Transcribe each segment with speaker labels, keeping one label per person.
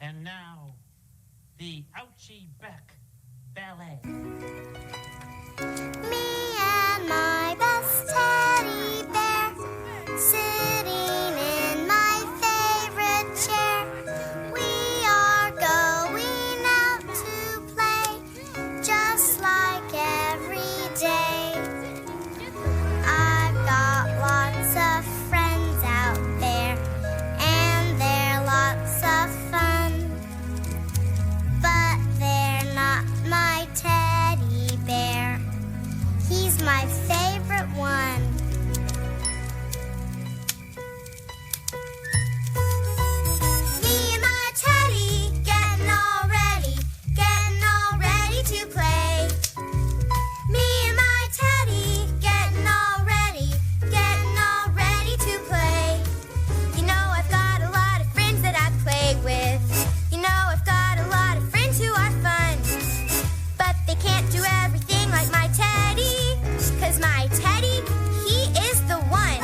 Speaker 1: And now, the Ouchie Beck Ballet.
Speaker 2: Me and my best teddy bear, sitting in my favorite chair. We are going out to play, just like every day. I've got lots of friends out there, and they're lots of fun. But they're not my teddy bear. He's my favorite one. Me and my teddy getting all ready to play. Me and my teddy getting all ready to play. You know I've got a lot of friends that I play with. You know I've got a lot of friends who are fun. But they can't do everything like my teddy, 'cause my teddy, he is the one.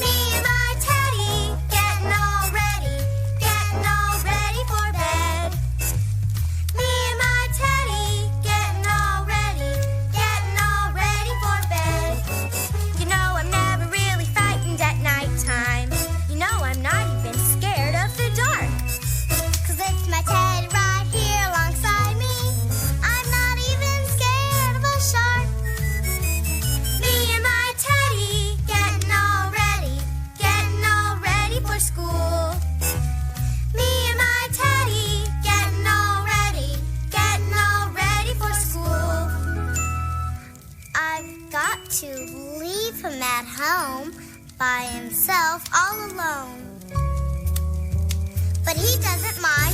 Speaker 2: Me and my teddy getting all ready for bed. Me and my teddy getting all ready for bed. You know I'm never really frightened at nighttime. You know I'm not even scared of the dark. 'Cause it's my teddy right here alongside me. I'm not even scared of a shark. Me and my teddy getting all ready for school. Me and my teddy getting all ready for school. I've got to leave him at home by himself all alone. But he doesn't mind.